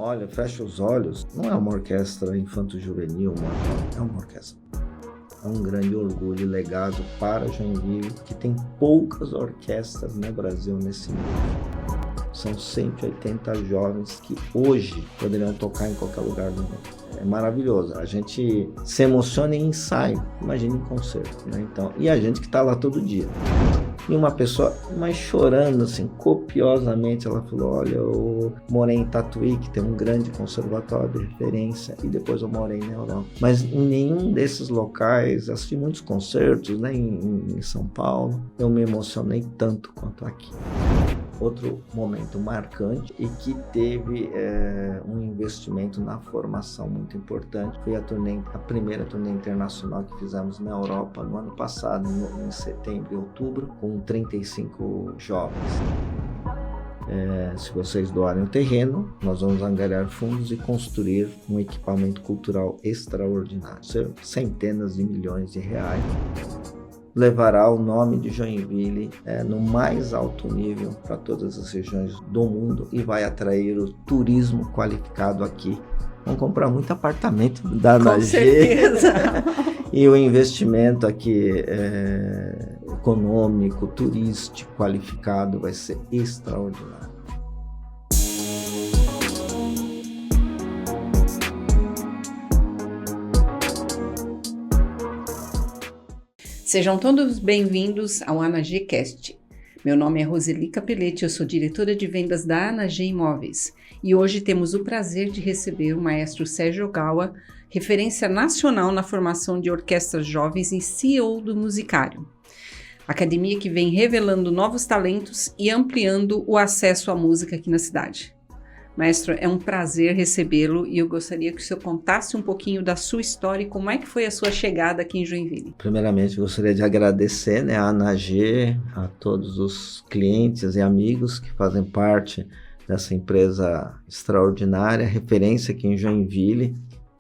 olha, fecha os olhos, não é uma orquestra infanto-juvenil, é uma orquestra. É um grande orgulho e legado para Joinville, que tem poucas orquestras no Brasil nesse mundo. São 180 jovens que hoje poderiam tocar em qualquer lugar do mundo. É maravilhoso. A gente se emociona em ensaio, imagina em concerto, né? Então, e a gente que está lá todo dia. E uma pessoa, mas chorando assim, copiosamente, ela falou, olha, eu morei em Tatuí, que tem um grande conservatório de referência, e depois eu morei na Europa. Mas em nenhum desses locais, assisti muitos concertos, né, em São Paulo, eu me emocionei tanto quanto aqui. Outro momento marcante e que teve um investimento na formação muito importante foi a primeira turnê internacional que fizemos na Europa no ano passado, em setembro e outubro, com 35 jovens. Se vocês doarem o terreno, nós vamos angariar fundos e construir um equipamento cultural extraordinário, centenas de milhões de reais. Levará o nome de Joinville no mais alto nível para todas as regiões do mundo e vai atrair o turismo qualificado aqui. Vamos comprar muito apartamento da ANAG. Com certeza. E o investimento aqui econômico, turístico, qualificado vai ser extraordinário. Sejam todos bem-vindos ao ANAGcast. Meu nome é Roseli Capelletti, eu sou diretora de vendas da ANAG Imóveis e hoje temos o prazer de receber o maestro Sérgio Ogawa, referência nacional na formação de orquestras jovens e CEO do Musicário. Academia que vem revelando novos talentos e ampliando o acesso à música aqui na cidade. Maestro, é um prazer recebê-lo e eu gostaria que o senhor contasse um pouquinho da sua história e como é que foi a sua chegada aqui em Joinville. Primeiramente, gostaria de agradecer, a ANAG, a todos os clientes e amigos que fazem parte dessa empresa extraordinária, referência aqui em Joinville.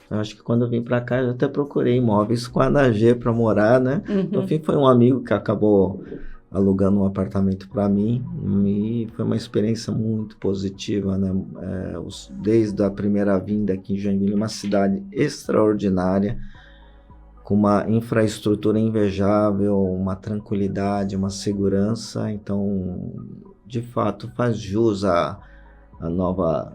Eu acho que quando eu vim para cá, eu até procurei imóveis com a ANAG para morar, né? No fim, foi um amigo que acabou alugando um apartamento para mim e foi uma experiência muito positiva, né? Desde a primeira vinda aqui em Joinville, uma cidade extraordinária, com uma infraestrutura invejável, uma tranquilidade, uma segurança. Então, de fato, faz jus a nova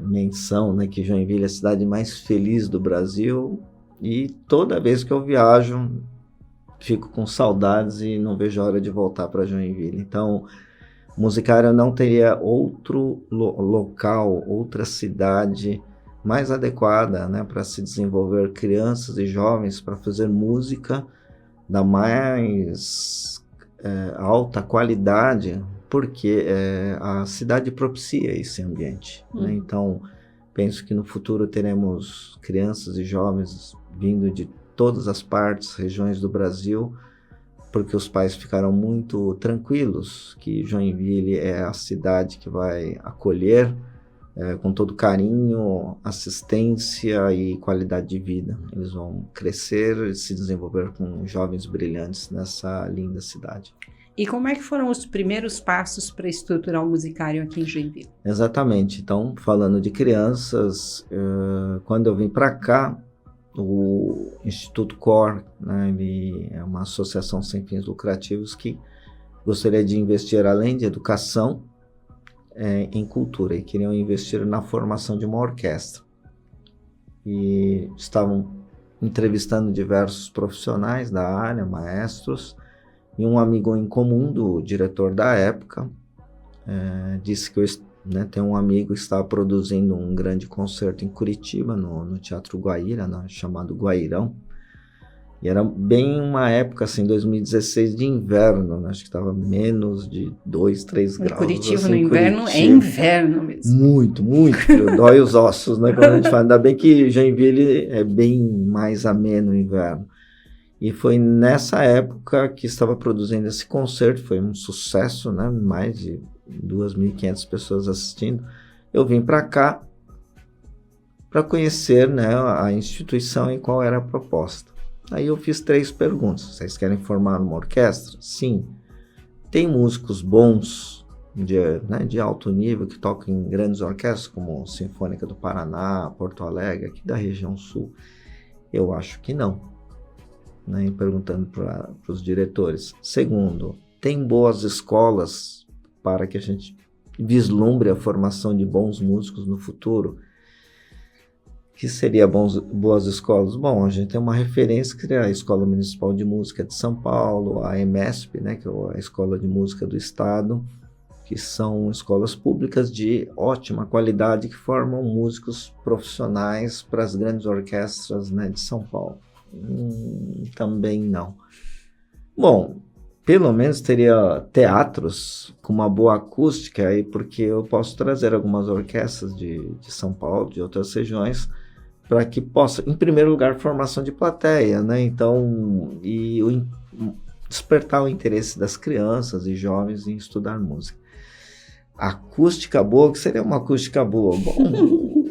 menção, né, que Joinville é a cidade mais feliz do Brasil, e toda vez que eu viajo fico com saudades e não vejo a hora de voltar para Joinville. Então, Musicário não teria outro local, outra cidade mais adequada, né, para se desenvolver crianças e jovens, para fazer música da mais alta qualidade, porque a cidade propicia esse ambiente. Né? Então, penso que no futuro teremos crianças e jovens vindo de todas as partes, regiões do Brasil, porque os pais ficaram muito tranquilos que Joinville é a cidade que vai acolher com todo carinho, assistência e qualidade de vida. Eles vão crescer e se desenvolver com jovens brilhantes nessa linda cidade. E como é que foram os primeiros passos para estruturar o Musicário aqui em Joinville? Exatamente. Então, falando de crianças, quando eu vim para cá, o Instituto COR, né, ele é uma associação sem fins lucrativos que gostaria de investir, além de educação, em cultura, e queriam investir na formação de uma orquestra. E estavam entrevistando diversos profissionais da área, maestros, e um amigo em comum do diretor da época disse que tem um amigo que estava produzindo um grande concerto em Curitiba, no Teatro Guaíra, chamado Guairão. E era bem uma época, assim, 2016, de inverno, né? Acho que estava menos de 2, 3 graus. Curitiba assim, no inverno é inverno mesmo. Muito, muito frio, dói os ossos, né? Quando a gente fala, ainda bem que Joinville é bem mais ameno no inverno. E foi nessa época que estava produzindo esse concerto, foi um sucesso, né? Mais de 2.500 pessoas assistindo. Eu vim para cá para conhecer, né, a instituição e qual era a proposta. Aí eu fiz 3 perguntas. Vocês querem formar uma orquestra? Sim. Tem músicos bons? de alto nível, que tocam em grandes orquestras, como Sinfônica do Paraná, Porto Alegre, aqui da região sul? Eu acho que não, né? Perguntando para os diretores. Segundo, tem boas escolas para que a gente vislumbre a formação de bons músicos no futuro? Que seria boas escolas? Bom, a gente tem uma referência que é a Escola Municipal de Música de São Paulo, a EMESP, né, que é a Escola de Música do Estado, que são escolas públicas de ótima qualidade que formam músicos profissionais para as grandes orquestras, né, de São Paulo. Também não. Bom, pelo menos teria teatros com uma boa acústica, aí, porque eu posso trazer algumas orquestras de São Paulo, de outras regiões, para que possa, em primeiro lugar, formação de plateia, né? Então, despertar o interesse das crianças e jovens em estudar música. Acústica boa, que seria uma acústica boa? Bom,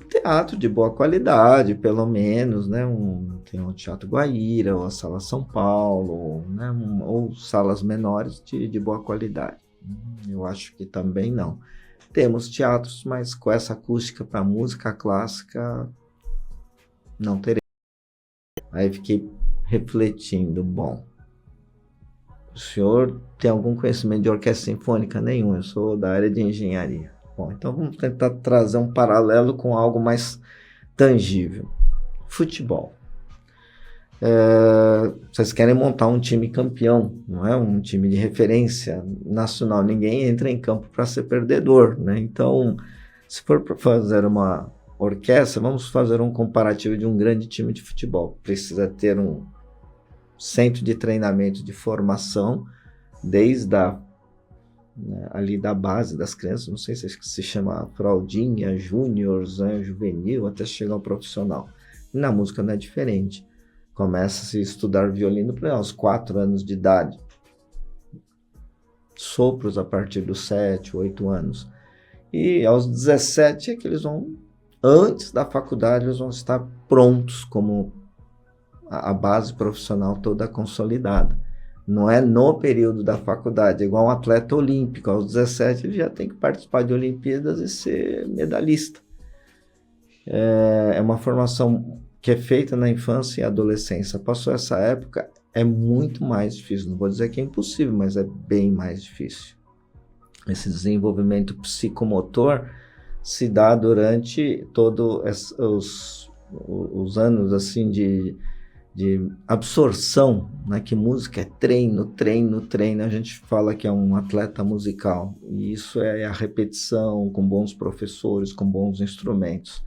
teatro de boa qualidade, pelo menos, né? Tem o Teatro Guaíra, ou a Sala São Paulo, né? Ou salas menores de boa qualidade. Eu acho que também não. Temos teatros, mas com essa acústica para música clássica, não terei. Aí fiquei refletindo, bom, o senhor tem algum conhecimento de orquestra sinfônica? Nenhum, eu sou da área de engenharia. Bom, então vamos tentar trazer um paralelo com algo mais tangível. Futebol. Vocês querem montar um time campeão, não é? Um time de referência nacional. Ninguém entra em campo para ser perdedor, né? Então, se for para fazer uma orquestra, vamos fazer um comparativo de um grande time de futebol. Precisa ter um centro de treinamento, de formação, desde ali da base das crianças, não sei se se chama fraldinha, júnior, né, juvenil, até chegar ao profissional. E na música não é diferente. Começa-se a estudar violino aos 4 anos de idade. Sopros a partir dos 7, 8 anos. E aos 17 é que eles vão, antes da faculdade, eles vão estar prontos, como a base profissional toda consolidada. Não é no período da faculdade, é igual um atleta olímpico. Aos 17 ele já tem que participar de Olimpíadas e ser medalhista. É uma formação que é feita na infância e adolescência. Passou essa época, é muito mais difícil. Não vou dizer que é impossível, mas é bem mais difícil. Esse desenvolvimento psicomotor se dá durante todos os anos assim de absorção, né? Que música é treino, treino, treino. A gente fala que é um atleta musical. E isso é a repetição com bons professores, com bons instrumentos.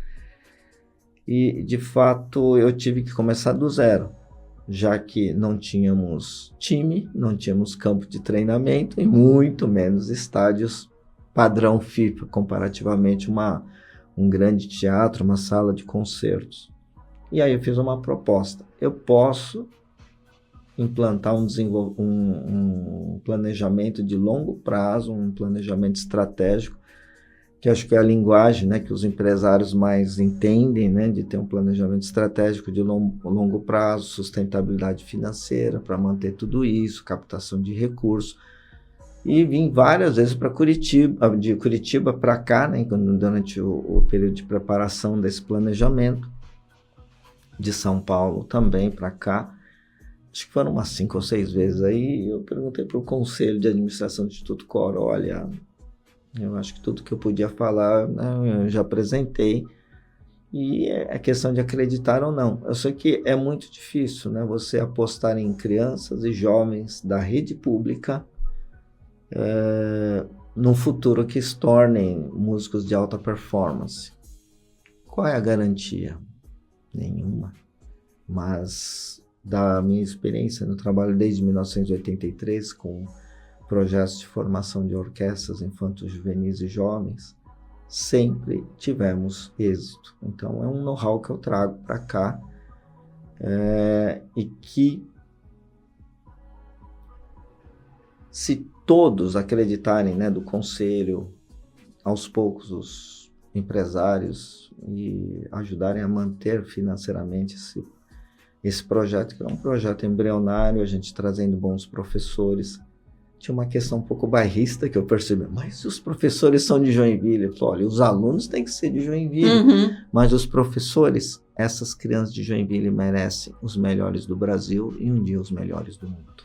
E, de fato, eu tive que começar do zero, já que não tínhamos time, não tínhamos campo de treinamento e muito menos estádios padrão FIFA, comparativamente um grande teatro, uma sala de concertos. E aí eu fiz uma proposta. Eu posso implantar um planejamento de longo prazo, um planejamento estratégico, que acho que é a linguagem, né, que os empresários mais entendem, né, de ter um planejamento estratégico de longo prazo, sustentabilidade financeira para manter tudo isso, captação de recursos. E vim várias vezes para Curitiba, de Curitiba para cá, né, durante o período de preparação desse planejamento, de São Paulo também para cá. Acho que foram umas 5 ou 6 vezes. Aí eu perguntei para o Conselho de Administração do Instituto Coro, olha, eu acho que tudo que eu podia falar, né, eu já apresentei, e é questão de acreditar ou não. Eu sei que é muito difícil, né, você apostar em crianças e jovens da rede pública num futuro que se tornem músicos de alta performance. Qual é a garantia? Nenhuma. Mas da minha experiência no trabalho desde 1983 com projetos de formação de orquestras infantos, juvenis e jovens, sempre tivemos êxito. Então é um know-how que eu trago para cá e que, se todos acreditarem, né, do conselho, aos poucos os empresários, e ajudarem a manter financeiramente esse projeto, que é um projeto embrionário, a gente trazendo bons professores, tinha uma questão um pouco bairrista que eu percebi, mas os professores são de Joinville. Eu falei, olha, os alunos têm que ser de Joinville, mas os professores, essas crianças de Joinville merecem os melhores do Brasil e um dia os melhores do mundo.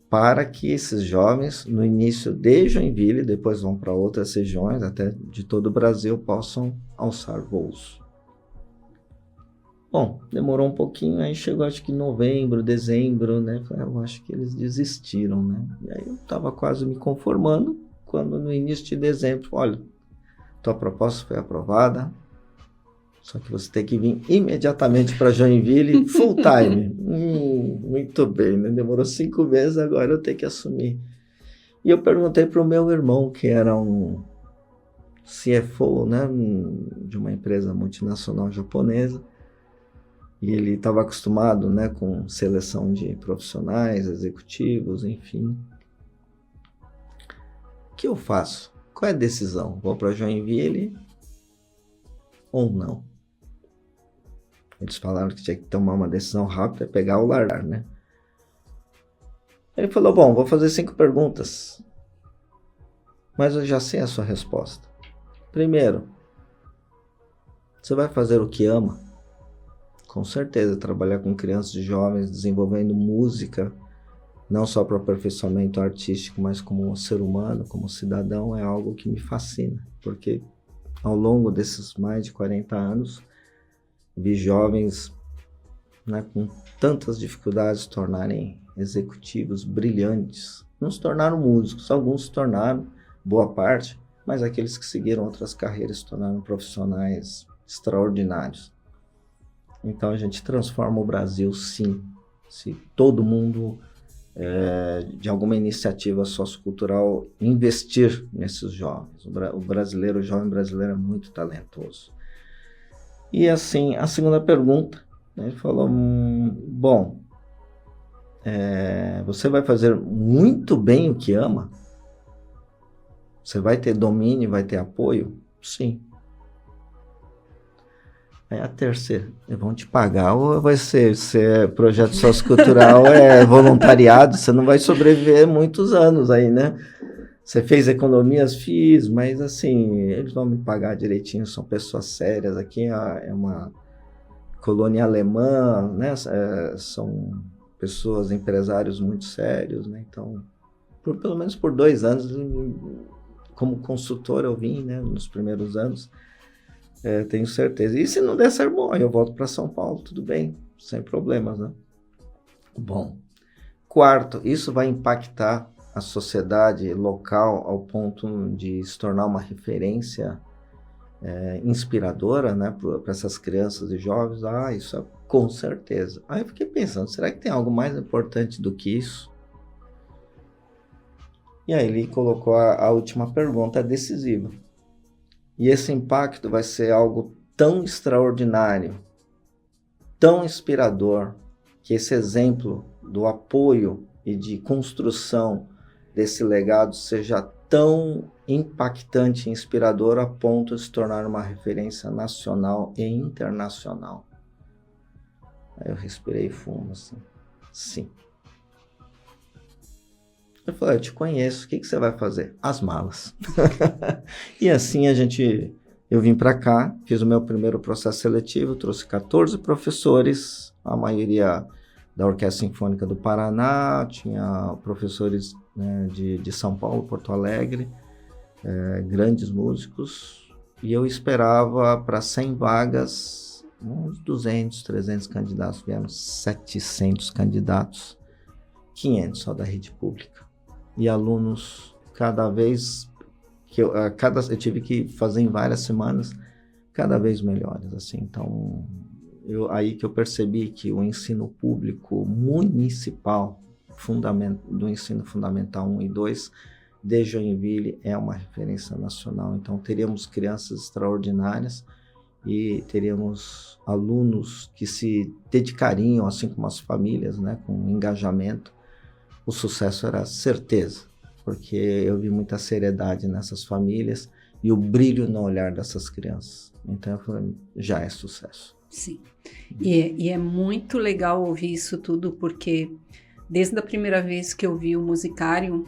Para que esses jovens, no início de Joinville, depois vão para outras regiões, até de todo o Brasil, possam alçar voos. Bom, demorou um pouquinho, aí chegou acho que novembro, dezembro, né? Eu acho que eles desistiram, né? E aí eu estava quase me conformando, quando no início de dezembro, olha, tua proposta foi aprovada, só que você tem que vir imediatamente para Joinville, full time. Muito bem, né? Demorou 5 meses, agora eu tenho que assumir. E eu perguntei para o meu irmão, que era um CFO, né? De uma empresa multinacional japonesa, e ele estava acostumado, né, com seleção de profissionais, executivos, enfim. O que eu faço? Qual é a decisão? Vou para Joinville ou não? Eles falaram que tinha que tomar uma decisão rápida, pegar ou largar, né? Ele falou, bom, vou fazer 5 perguntas, mas eu já sei a sua resposta. Primeiro, você vai fazer o que ama? Com certeza, trabalhar com crianças e jovens, desenvolvendo música, não só para aperfeiçoamento artístico, mas como ser humano, como cidadão, é algo que me fascina, porque ao longo desses mais de 40 anos, vi jovens, né, com tantas dificuldades se tornarem executivos brilhantes. Não se tornaram músicos, alguns se tornaram, boa parte, mas aqueles que seguiram outras carreiras se tornaram profissionais extraordinários. Então a gente transforma o Brasil, sim, se todo mundo, de alguma iniciativa sociocultural, investir nesses jovens. O jovem brasileiro é muito talentoso. E assim, a segunda pergunta, ele falou, bom, você vai fazer muito bem o que ama? Você vai ter domínio, vai ter apoio? Sim. Aí a terceira, vão te pagar ou vai ser projeto sociocultural, voluntariado, você não vai sobreviver muitos anos aí, né? Você fez economias? Fiz, mas assim, eles vão me pagar direitinho, são pessoas sérias, aqui é uma colônia alemã, né? São pessoas, empresários muito sérios, né? Então, pelo menos por 2 anos, como consultor eu vim, né? Nos primeiros anos, tenho certeza. E se não der certo, bom, eu volto para São Paulo, tudo bem, sem problemas, né? Bom, quarto, isso vai impactar a sociedade local ao ponto de se tornar uma referência inspiradora, né, para essas crianças e jovens? Isso é com certeza. Aí eu fiquei pensando, será que tem algo mais importante do que isso? E aí ele colocou a última pergunta, decisiva. E esse impacto vai ser algo tão extraordinário, tão inspirador, que esse exemplo do apoio e de construção desse legado seja tão impactante e inspirador a ponto de se tornar uma referência nacional e internacional. Aí eu respirei fundo, assim. Sim. Eu falei, eu te conheço, o que você vai fazer? As malas. E assim eu vim para cá, fiz o meu primeiro processo seletivo, trouxe 14 professores, a maioria da Orquestra Sinfônica do Paraná, tinha professores, né, de São Paulo, Porto Alegre, grandes músicos, e eu esperava para 100 vagas, uns 200, 300 candidatos, vieram 700 candidatos, 500 só da rede pública. E alunos, cada vez que eu tive que fazer em várias semanas, cada vez melhores, assim. Então, aí que eu percebi que o ensino público municipal, do ensino fundamental 1 e 2, de Joinville, é uma referência nacional. Então, teríamos crianças extraordinárias e teríamos alunos que se dedicariam, assim como as famílias, né, com engajamento. O sucesso era certeza, porque eu vi muita seriedade nessas famílias e o brilho no olhar dessas crianças. Então eu falei, já é sucesso. Sim, e é muito legal ouvir isso tudo, porque Desde a primeira vez que eu vi o Musicarium,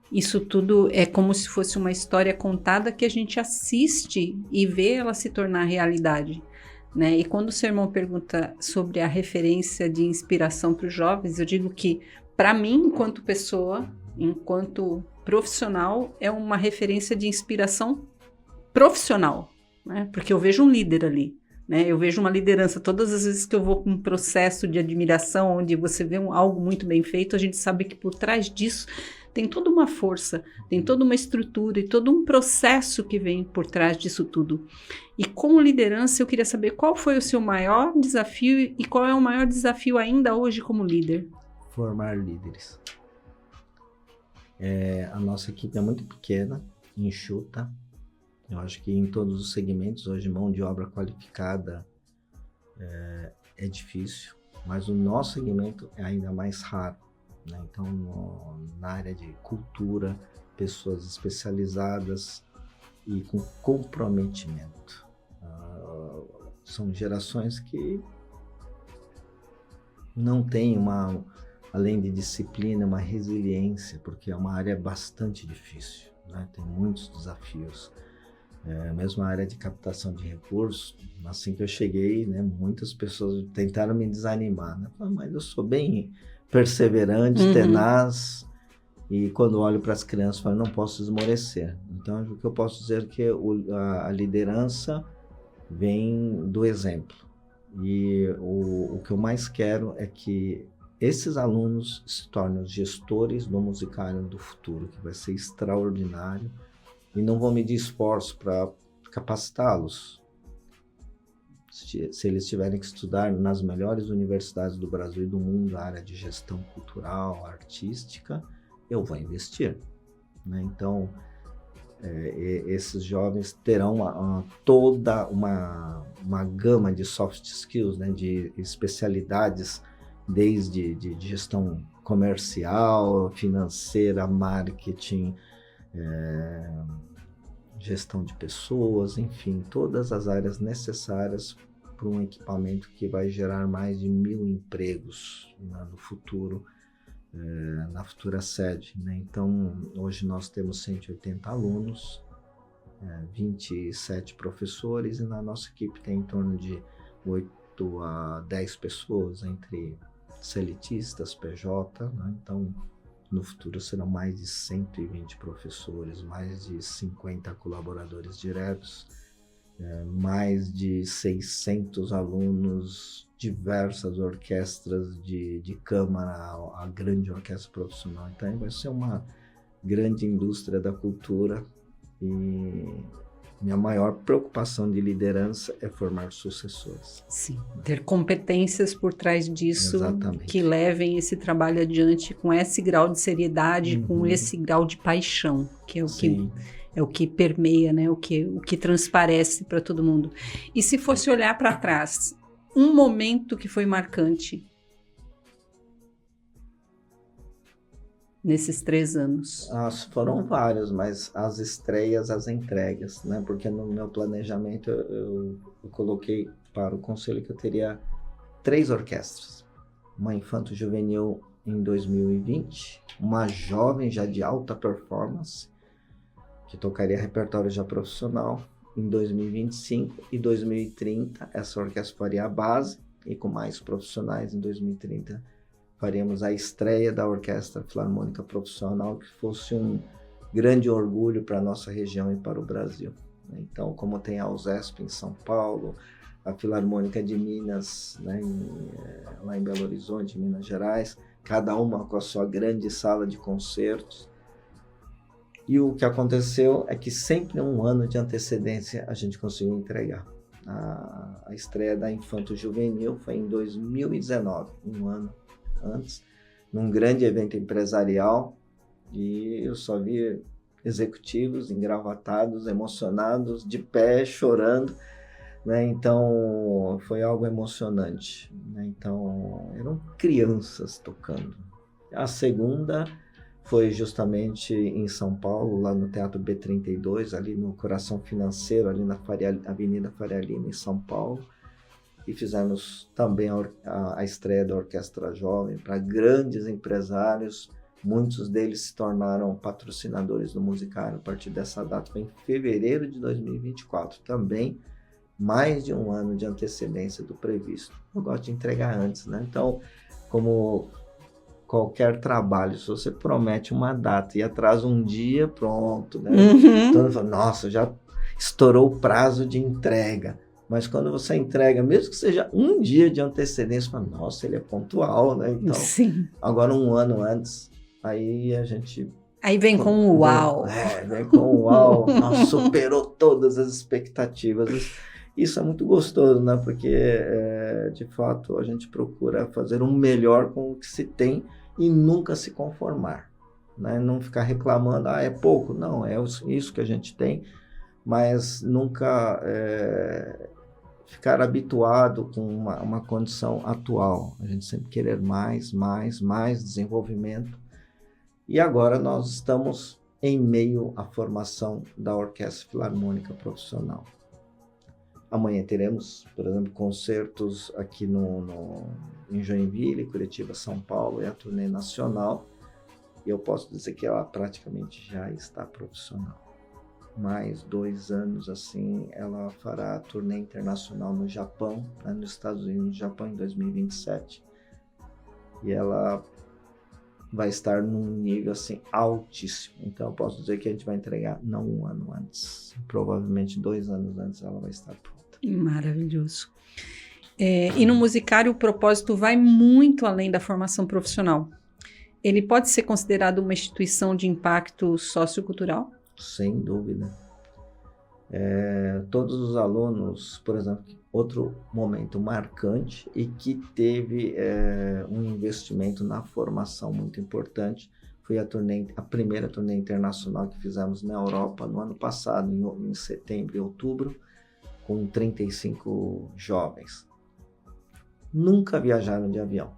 isso tudo é como se fosse uma história contada que a gente assiste e vê ela se tornar realidade, né? E quando o seu irmão pergunta sobre a referência de inspiração para os jovens, eu digo que, para mim, enquanto pessoa, enquanto profissional, é uma referência de inspiração profissional, né? Porque eu vejo um líder ali, né? Eu vejo uma liderança. Todas as vezes que eu vou para um processo de admiração, onde você vê algo muito bem feito, a gente sabe que por trás disso tem toda uma força, tem toda uma estrutura e todo um processo que vem por trás disso tudo. E com liderança, eu queria saber qual foi o seu maior desafio e qual é o maior desafio ainda hoje como líder? Formar líderes. A nossa equipe é muito pequena, enxuta. Eu acho que em todos os segmentos, hoje, mão de obra qualificada é difícil, mas o nosso segmento é ainda mais raro, né? Então, na área de cultura, pessoas especializadas e com comprometimento. São gerações que não têm além de disciplina, uma resiliência, porque é uma área bastante difícil, né? Tem muitos desafios. Mesmo a área de captação de recursos, assim que eu cheguei, né, muitas pessoas tentaram me desanimar, né? Mas eu sou bem perseverante, tenaz, e quando olho para as crianças, falo, não posso esmorecer. Então, o que eu posso dizer é que a liderança vem do exemplo. E o que eu mais quero é que esses alunos se tornem os gestores do Musicarium do futuro, que vai ser extraordinário, e não vou medir esforço para capacitá-los. Se eles tiverem que estudar nas melhores universidades do Brasil e do mundo, a área de gestão cultural, artística, eu vou investir, né? Então, esses jovens terão toda uma gama de soft skills, né, de especialidades, desde de gestão comercial, financeira, marketing, gestão de pessoas, enfim, todas as áreas necessárias para um equipamento que vai gerar mais de 1.000 empregos, né, no futuro, na futura sede, né? Então, hoje nós temos 180 alunos, 27 professores, e na nossa equipe tem em torno de 8 a 10 pessoas, entre seletistas, PJ, né? Então, no futuro serão mais de 120 professores, mais de 50 colaboradores diretos, mais de 600 alunos, diversas orquestras de câmara, a grande orquestra profissional. Então vai ser uma grande indústria da cultura, e minha maior preocupação de liderança é formar sucessores. Sim, ter competências por trás disso. Exatamente. Que levem esse trabalho adiante com esse grau de seriedade, com esse grau de paixão, que é o Sim. que é o que permeia, né? o que transparece para todo mundo. E se fosse olhar para trás, um momento que foi marcante nesses 3 anos? Foram vários, mas as estreias, as entregas, né? Porque no meu planejamento eu coloquei para o conselho que eu teria 3 orquestras. Uma infanto-juvenil em 2020, uma jovem já de alta performance, que tocaria repertório já profissional, em 2025, e 2030 essa orquestra faria a base, e com mais profissionais em 2030 faríamos a estreia da Orquestra Filarmônica Profissional, que fosse um grande orgulho para a nossa região e para o Brasil. Então, como tem a USESP em São Paulo, a Filarmônica de Minas, né, lá em Belo Horizonte, Minas Gerais, cada uma com a sua grande sala de concertos. E o que aconteceu é que sempre um ano de antecedência a gente conseguiu entregar. A estreia da Infanto Juvenil foi em 2019, um ano antes, num grande evento empresarial, e eu só vi executivos engravatados, emocionados, de pé, chorando, né? Então foi algo emocionante, né? Então eram crianças tocando. A segunda foi justamente em São Paulo, lá no Teatro B32, ali no Coração Financeiro, ali na Avenida Faria Lima, em São Paulo. e fizemos também a estreia da Orquestra Jovem para grandes empresários. Muitos deles se tornaram patrocinadores do Musicário a partir dessa data, foi em fevereiro de 2024, também mais de um ano de antecedência do previsto. Eu gosto de entregar antes, né? Então, como qualquer trabalho, se você promete uma data e atrasa um dia, pronto, né? Todo mundo fala, nossa, já estourou o prazo de entrega. Mas quando você entrega, mesmo que seja um dia de antecedência, você fala, nossa, ele é pontual, né? Então, Sim. agora um ano antes, aí a gente... Aí vem com o uau. Vem com o uau. Nossa, superou todas as expectativas. Isso é muito gostoso, né? Porque, de fato, a gente procura fazer um melhor com o que se tem e nunca se conformar, né? Não ficar reclamando, é pouco. Não, é isso que a gente tem, mas nunca ficar habituado com uma condição atual. A gente sempre querer mais desenvolvimento. E agora nós estamos em meio à formação da Orquestra Filarmônica Profissional. Amanhã teremos, por exemplo, concertos aqui em Joinville, Curitiba, São Paulo, e a turnê nacional. E eu posso dizer que ela praticamente já está profissional. Mais 2 anos, assim, ela fará a turnê internacional no Japão, né, nos Estados Unidos, no Japão, em 2027. E ela vai estar num nível, assim, altíssimo. Então, eu posso dizer que a gente vai entregar não um ano antes. Provavelmente 2 anos antes ela vai estar pronta. Maravilhoso. E no Musicário o propósito vai muito além da formação profissional. Ele pode ser considerado uma instituição de impacto sociocultural? Sem dúvida. Todos os alunos, por exemplo, outro momento marcante e que teve um investimento na formação muito importante foi a primeira turnê internacional que fizemos na Europa no ano passado, em setembro e outubro, com 35 jovens. Nunca viajaram de avião.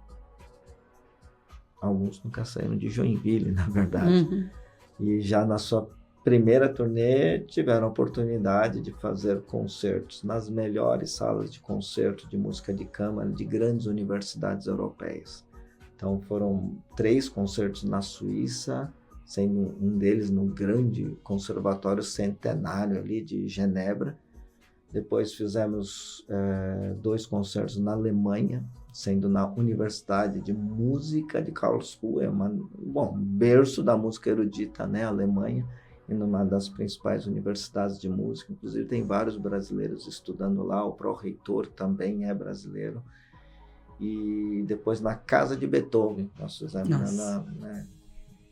Alguns nunca saíram de Joinville, na verdade. Uhum. E já na sua primeira turnê tiveram a oportunidade de fazer concertos nas melhores salas de concerto de música de câmara de grandes universidades europeias. Então foram 3 concertos na Suíça, sendo um deles no grande conservatório centenário ali de Genebra. Depois fizemos 2 concertos na Alemanha, sendo na Universidade de Música de Karlsruhe, berço da música erudita, né, Alemanha, e numa das principais universidades de música. Inclusive tem vários brasileiros estudando lá, o pró-reitor também é brasileiro. E depois na Casa de Beethoven, nós fizemos,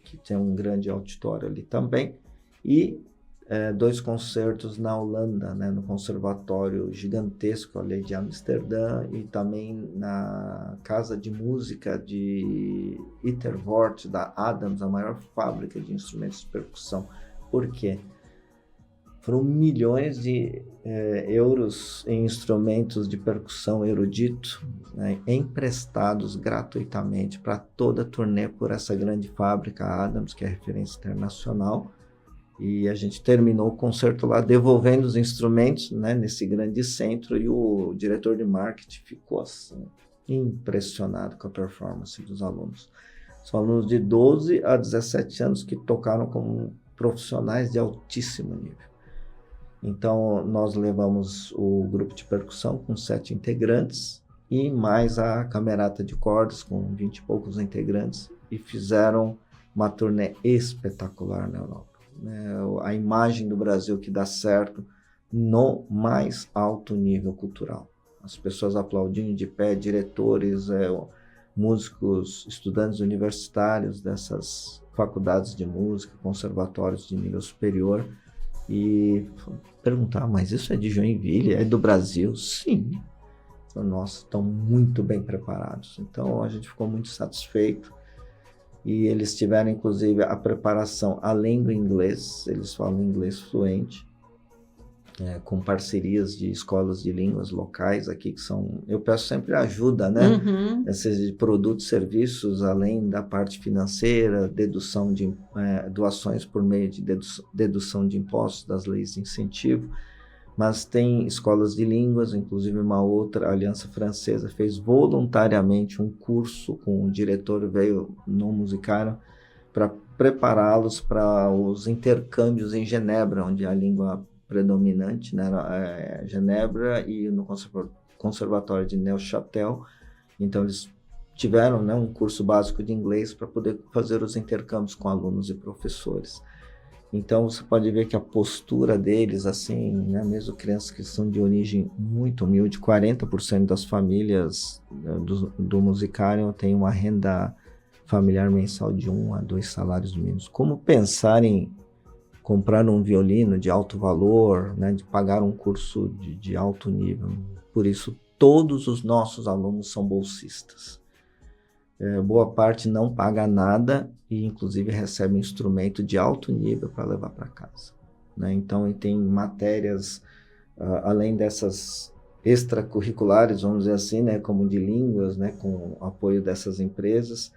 que tem um grande auditório ali também. E 2 concertos na Holanda, né, no conservatório gigantesco ali de Amsterdã, e também na Casa de Música de Ittervoort, da Adams, a maior fábrica de instrumentos de percussão. Por quê? Foram milhões de euros em instrumentos de percussão erudito, né, emprestados gratuitamente para toda a turnê por essa grande fábrica Adams, que é referência internacional. E a gente terminou o concerto lá devolvendo os instrumentos, né, nesse grande centro, e o diretor de marketing ficou assim, impressionado com a performance dos alunos. São alunos de 12 a 17 anos que tocaram como profissionais de altíssimo nível. Então nós levamos o grupo de percussão com 7 integrantes e mais a camerata de cordas com 20 e poucos integrantes, e fizeram uma turnê espetacular na Europa. A imagem do Brasil que dá certo no mais alto nível cultural. As pessoas aplaudindo de pé, diretores, músicos, estudantes universitários dessas faculdades de música, conservatórios de nível superior, e perguntar, mas isso é de Joinville? É do Brasil? Sim. Nossa, estão muito bem preparados. Então a gente ficou muito satisfeito. E eles tiveram, inclusive, a preparação, além do inglês, eles falam inglês fluente, com parcerias de escolas de línguas locais aqui, que são... Eu peço sempre ajuda, né? Uhum. Esses produtos e serviços, além da parte financeira, dedução de doações por meio de dedução de impostos, das leis de incentivo, mas tem escolas de línguas, inclusive uma outra, a Aliança Francesa, fez voluntariamente um curso com o diretor, veio no Musicário, para prepará-los para os intercâmbios em Genebra, onde a língua predominante, né, era Genebra e no Conservatório de Neuchâtel. Então eles tiveram, né, um curso básico de inglês para poder fazer os intercâmbios com alunos e professores. Então você pode ver que a postura deles, assim, né, mesmo crianças que são de origem muito humilde, 40% das famílias do Musicário têm uma renda familiar mensal de 1 a 2 salários mínimos. Como pensar em comprar um violino de alto valor, né, de pagar um curso de alto nível? Por isso, todos os nossos alunos são bolsistas. Boa parte não paga nada e, inclusive, recebe um instrumento de alto nível para levar para casa, né? Então, tem matérias, além dessas extracurriculares, vamos dizer assim, né, como de línguas, né, com o apoio dessas empresas.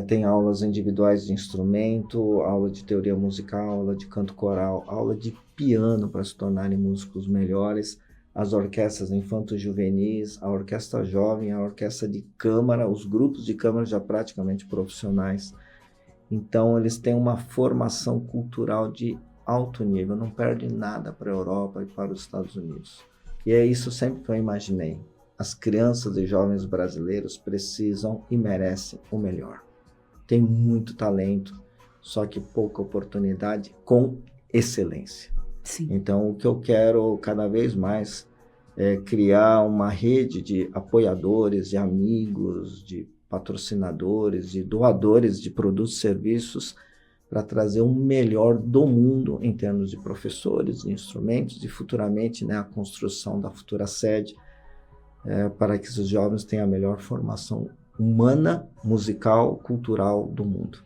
Tem aulas individuais de instrumento, aula de teoria musical, aula de canto coral, aula de piano para se tornarem músicos melhores, as orquestras infanto-juvenis, a orquestra jovem, a orquestra de câmara, os grupos de câmara já praticamente profissionais. Então, eles têm uma formação cultural de alto nível, não perde nada para a Europa e para os Estados Unidos. E é isso sempre que eu imaginei. As crianças e jovens brasileiros precisam e merecem o melhor. Tem muito talento, só que pouca oportunidade com excelência. Sim. Então, o que eu quero cada vez mais é criar uma rede de apoiadores, de amigos, de patrocinadores, de doadores de produtos e serviços para trazer o melhor do mundo em termos de professores, de instrumentos e futuramente, né, a construção da futura sede para que os jovens tenham a melhor formação humana, musical, cultural do mundo.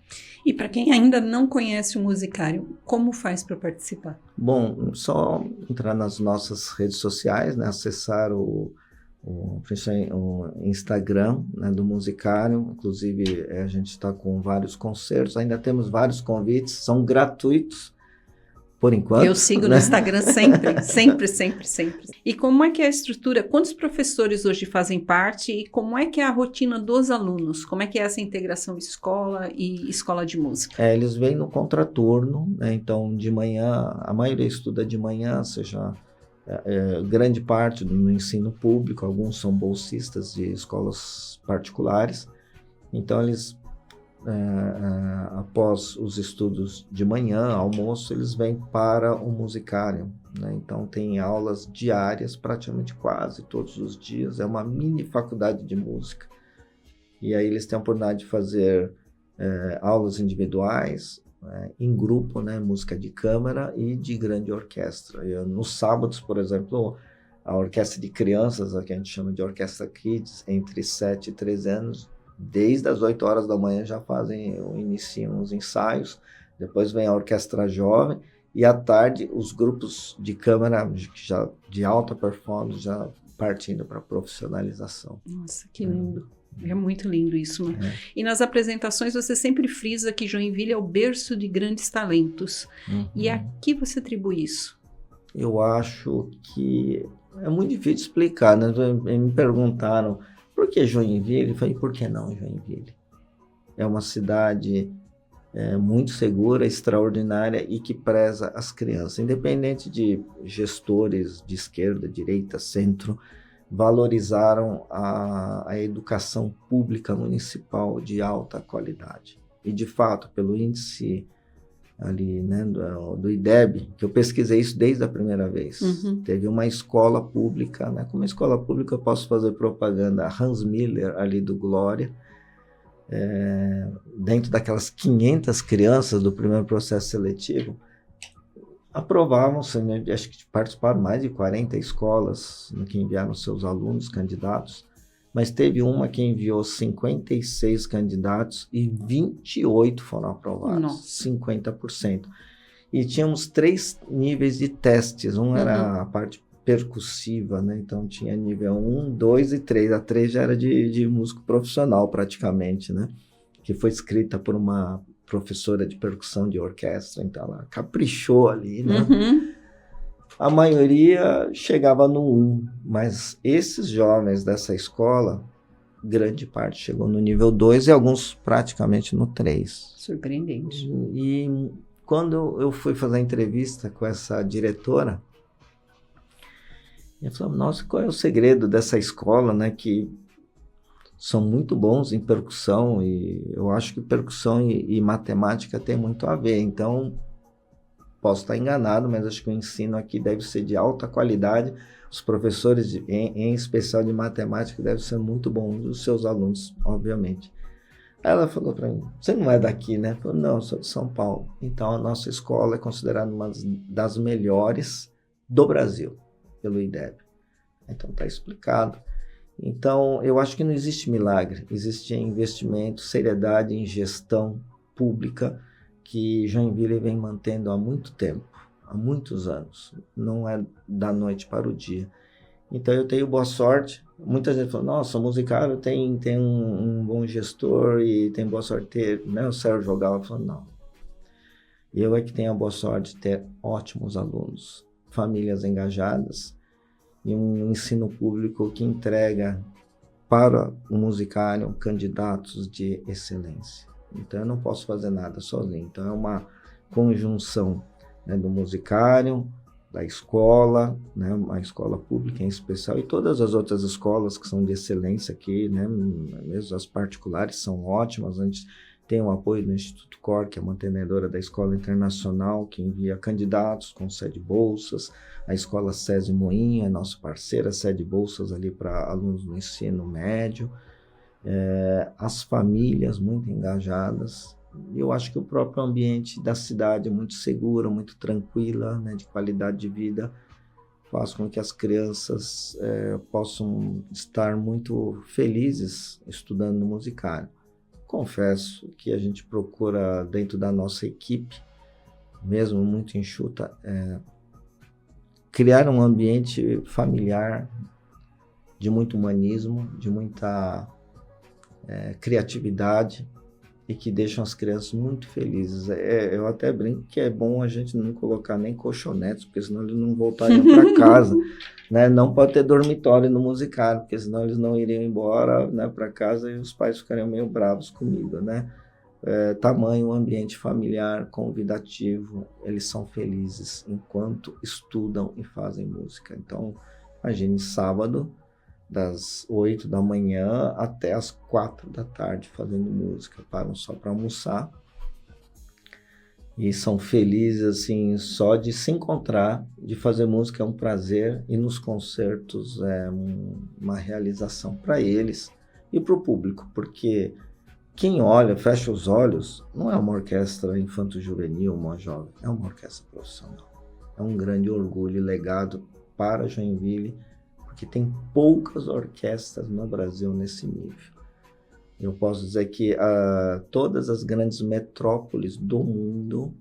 E para quem ainda não conhece o Musicário, como faz para participar? Bom, só entrar nas nossas redes sociais, né, acessar o Instagram, né, do Musicário. Inclusive, a gente está com vários concertos, ainda temos vários convites, são gratuitos, por enquanto. Eu sigo, né, no Instagram sempre. E como é que é a estrutura? Quantos professores hoje fazem parte e como é que é a rotina dos alunos? Como é que é essa integração escola e escola de música? Eles vêm no contraturno, né? Então de manhã, a maioria estuda de manhã, seja grande parte no ensino público, alguns são bolsistas de escolas particulares. Então eles após os estudos de manhã, almoço, eles vêm para o Musicário, né? Então tem aulas diárias, praticamente quase todos os dias, é uma mini faculdade de música. E aí eles têm a oportunidade de fazer aulas individuais, em grupo, né? Música de câmara e de grande orquestra. Nos sábados, por exemplo, a orquestra de crianças, que a gente chama de orquestra Kids, entre 7 e 13 anos, desde as 8 horas da manhã já iniciam os ensaios, depois vem a orquestra jovem e à tarde os grupos de câmara já de alta performance já partindo para profissionalização. Nossa, que lindo. É muito lindo isso, né? E nas apresentações você sempre frisa que Joinville é o berço de grandes talentos. Uhum. E a que você atribui isso? Eu acho que é muito difícil explicar, né? Me perguntaram por que Joinville? Eu falei, por que não Joinville? É uma cidade muito segura, extraordinária e que preza as crianças. Independente de gestores de esquerda, direita, centro, valorizaram a educação pública municipal de alta qualidade. E, de fato, pelo índice ali, né, do IDEB, que eu pesquisei isso desde a primeira vez. Uhum. Teve uma escola pública, né? Como escola pública eu posso fazer propaganda, a Hans Miller, ali do Glória, dentro daquelas 500 crianças do primeiro processo seletivo, aprovavam, acho que participaram mais de 40 escolas, né, que enviaram seus alunos, candidatos, mas teve uma que enviou 56 candidatos e 28 foram aprovados. Nossa. 50%. E tínhamos 3 níveis de testes. Um era a parte percussiva, né? Então tinha nível 1, 2 e 3. A 3 já era de músico profissional praticamente, né? Que foi escrita por uma professora de percussão de orquestra, então ela caprichou ali, né? A maioria chegava no 1, mas esses jovens dessa escola, grande parte chegou no nível 2 e alguns praticamente no 3. Surpreendente. E quando eu fui fazer a entrevista com essa diretora, eu falei, nossa, qual é o segredo dessa escola, né, que são muito bons em percussão, e eu acho que percussão e matemática tem muito a ver, então posso estar enganado, mas acho que o ensino aqui deve ser de alta qualidade, os professores, em especial de matemática, devem ser muito bons, os seus alunos, obviamente. Aí ela falou para mim, você não é daqui, né? Eu falei, não, eu sou de São Paulo. Então a nossa escola é considerada uma das melhores do Brasil, pelo IDEB. Então está explicado. Então eu acho que não existe milagre, existe investimento, seriedade em gestão pública, que Joinville vem mantendo há muito tempo, há muitos anos, não é da noite para o dia. Então eu tenho boa sorte. Muita gente fala, nossa, o Musicário tem um bom gestor e tem boa sorte de ter, né? O Sérgio Jogal falou, não. Eu é que tenho a boa sorte de ter ótimos alunos, famílias engajadas e um ensino público que entrega para o Musicário candidatos de excelência. Então eu não posso fazer nada sozinho. Então é uma conjunção, né, do Musicário, da escola, né, a escola pública em especial, e todas as outras escolas que são de excelência aqui, né, mesmo as particulares são ótimas. A gente tem o apoio do Instituto Cor, que é a mantenedora da Escola Internacional, que envia candidatos com sede bolsas. A escola SESI Moinha é nossa parceira, cede bolsas ali para alunos do ensino médio. As famílias muito engajadas. Eu acho que o próprio ambiente da cidade é muito seguro, muito tranquila, né, de qualidade de vida, faz com que as crianças possam estar muito felizes estudando no Musicário. Confesso que a gente procura, dentro da nossa equipe, mesmo muito enxuta, criar um ambiente familiar de muito humanismo, de muita criatividade, e que deixam as crianças muito felizes. Eu até brinco que é bom a gente não colocar nem colchonetes, porque senão eles não voltariam para casa, né? Não pode ter dormitório no Musicário, porque senão eles não iriam embora, né, para casa, e os pais ficariam meio bravos comigo, né? Tamanho ambiente familiar, convidativo, eles são felizes enquanto estudam e fazem música. Então, imagine sábado, das 8 da manhã até as 4 da tarde fazendo música, param só para almoçar e são felizes assim só de se encontrar, de fazer música é um prazer, e nos concertos é uma realização para eles e para o público, porque quem olha, fecha os olhos, não é uma orquestra infanto-juvenil, uma jovem, é uma orquestra profissional. É um grande orgulho e legado para Joinville, que tem poucas orquestras no Brasil nesse nível. Eu posso dizer que todas as grandes metrópoles do mundo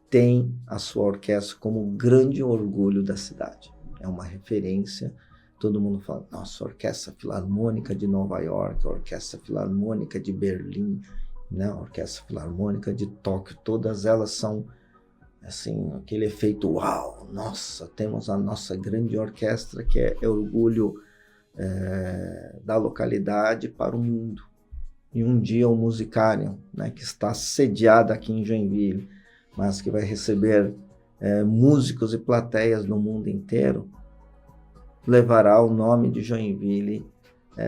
têm a sua orquestra como um grande orgulho da cidade. É uma referência. Todo mundo fala, nossa, a Orquestra Filarmônica de Nova York, a Orquestra Filarmônica de Berlim, né? A Orquestra Filarmônica de Tóquio, todas elas são assim, aquele efeito, uau, nossa, temos a nossa grande orquestra que é orgulho da localidade para o mundo. E um dia o Musicário, né, que está sediado aqui em Joinville, mas que vai receber músicos e plateias no mundo inteiro, levará o nome de Joinville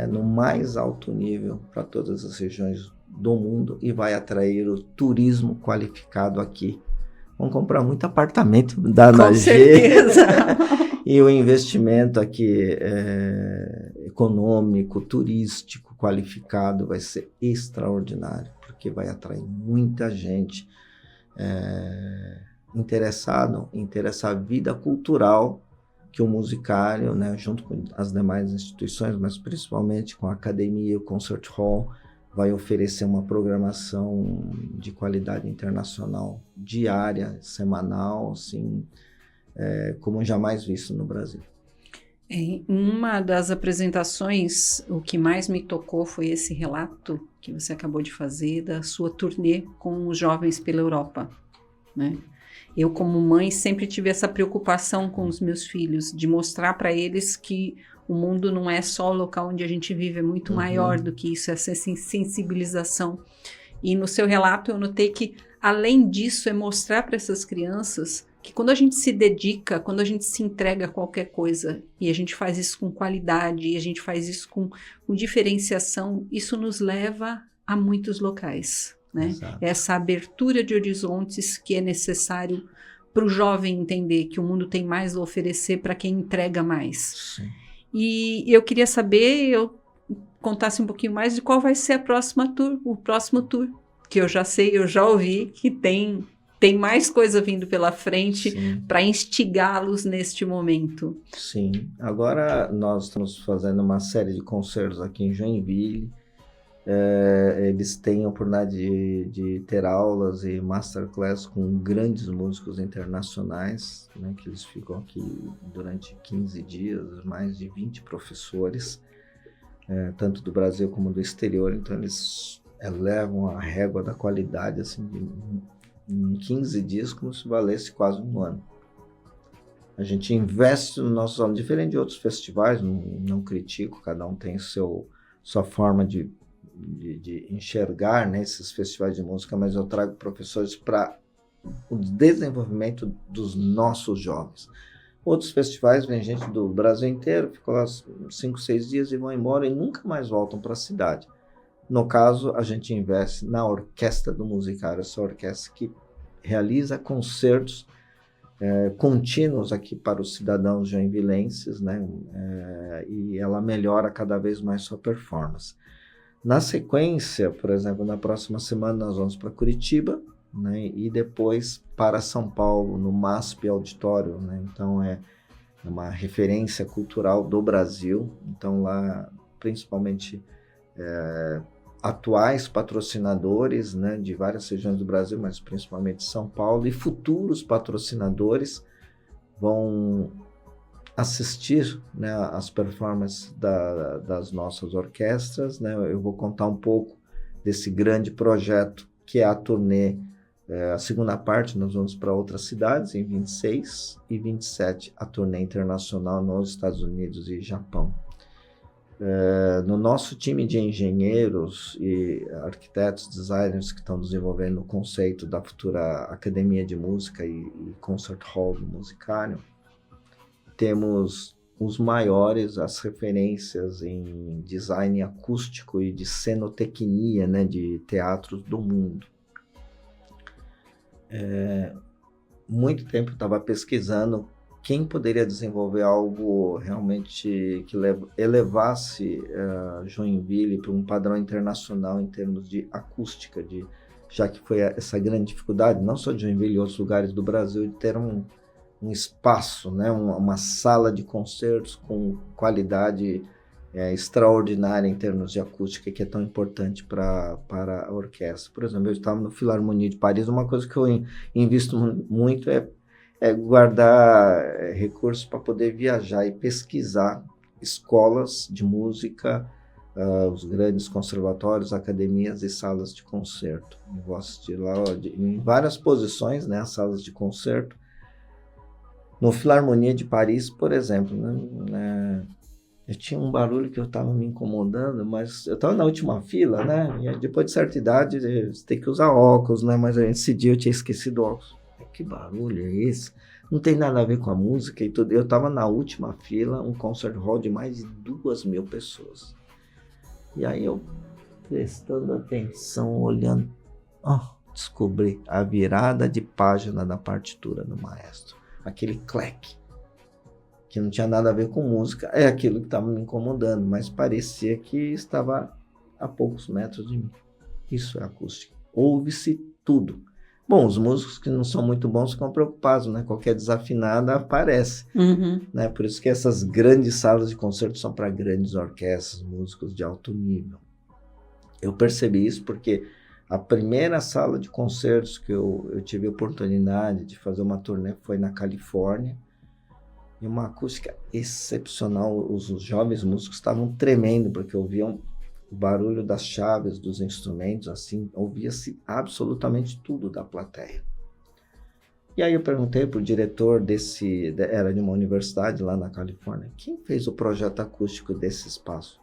no mais alto nível para todas as regiões do mundo e vai atrair o turismo qualificado aqui. Vão comprar muito apartamento da ANAG. Com certeza. E o investimento aqui econômico, turístico, qualificado vai ser extraordinário, porque vai atrair muita gente interessada em ter essa vida cultural que o Musicário, né, junto com as demais instituições, mas principalmente com a academia, o Concert Hall, vai oferecer uma programação de qualidade internacional diária, semanal, assim, como jamais visto no Brasil. Em uma das apresentações, o que mais me tocou foi esse relato que você acabou de fazer da sua turnê com os jovens pela Europa, né? Eu, como mãe, sempre tive essa preocupação com os meus filhos, de mostrar para eles que o mundo não é só o local onde a gente vive, é muito maior do que isso, essa sensibilização. E no seu relato eu notei que, além disso, é mostrar para essas crianças que quando a gente se dedica, quando a gente se entrega a qualquer coisa, e a gente faz isso com qualidade, e a gente faz isso com diferenciação, isso nos leva a muitos locais. Né? Essa abertura de horizontes que é necessário para o jovem entender que o mundo tem mais a oferecer para quem entrega mais. Sim. E eu queria saber, eu contasse um pouquinho mais de qual vai ser a próxima tour, o próximo tour, que eu já sei, eu já ouvi que tem mais coisa vindo pela frente para instigá-los neste momento. Sim, agora nós estamos fazendo uma série de concertos aqui em Joinville. Eles têm a oportunidade de ter aulas e masterclass com grandes músicos internacionais, né, que eles ficam aqui durante 15 dias, mais de 20 professores, tanto do Brasil como do exterior. Então eles elevam a régua da qualidade assim, em 15 dias como se valesse quase um ano. A gente investe no nosso aluno, diferente de outros festivais, não critico, cada um tem sua forma de enxergar, né, esses festivais de música, mas eu trago professores para o desenvolvimento dos nossos jovens. Outros festivais vem gente do Brasil inteiro, ficam lá 5, 6 dias e vão embora e nunca mais voltam para a cidade. No caso, a gente investe na Orquestra do Musicário, essa orquestra que realiza concertos contínuos aqui para os cidadãos joinvilenses, né, e ela melhora cada vez mais sua performance. Na sequência, por exemplo, na próxima semana nós vamos para Curitiba, né, e depois para São Paulo, no MASP Auditório, né, então é uma referência cultural do Brasil, então lá principalmente atuais patrocinadores, né, de várias regiões do Brasil, mas principalmente São Paulo, e futuros patrocinadores vão assistir, né, as performances das nossas orquestras, né? Eu vou contar um pouco desse grande projeto que é a turnê, a segunda parte. Nós vamos para outras cidades em 26 e 27, a turnê internacional nos Estados Unidos e Japão. No nosso time de engenheiros e arquitetos, designers que estão desenvolvendo o conceito da futura Academia de Música e Concert Hall do Musicário, temos os maiores, as referências em design acústico e de cenotecnia, né, de teatros do mundo. Muito tempo eu estava pesquisando quem poderia desenvolver algo realmente que elevasse Joinville para um padrão internacional em termos de acústica, já que foi essa grande dificuldade, não só de Joinville e outros lugares do Brasil, de ter um espaço, né, uma sala de concertos com qualidade extraordinária em termos de acústica, que é tão importante para a orquestra. Por exemplo, eu estava no Philharmonie de Paris, uma coisa que eu invisto muito é guardar recursos para poder viajar e pesquisar escolas de música, os grandes conservatórios, academias e salas de concerto. Eu vou assistir lá em várias posições, né, as salas de concerto. No Philharmonie de Paris, por exemplo, né, eu tinha um barulho que eu estava me incomodando, mas eu estava na última fila, né? E depois de certa idade, você tem que usar óculos, né? Mas esse dia eu tinha esquecido óculos. Que barulho é esse? Não tem nada a ver com a música e tudo. Eu estava na última fila, um concert hall de mais de 2.000 pessoas. E aí eu, prestando atenção, olhando, descobri a virada de página da partitura do maestro. Aquele clack, que não tinha nada a ver com música, é aquilo que estava me incomodando, mas parecia que estava a poucos metros de mim. Isso é acústica. Ouve-se tudo. Bom, os músicos que não são muito bons ficam preocupados, né? Qualquer desafinada aparece. Né? Por isso que essas grandes salas de concerto são para grandes orquestras, músicos de alto nível. Eu percebi isso porque a primeira sala de concertos que eu tive a oportunidade de fazer uma turnê foi na Califórnia. E uma acústica excepcional. Os jovens músicos estavam tremendo, porque ouviam o barulho das chaves, dos instrumentos, assim, ouvia-se absolutamente tudo da plateia. E aí eu perguntei para o diretor era de uma universidade lá na Califórnia, quem fez o projeto acústico desse espaço?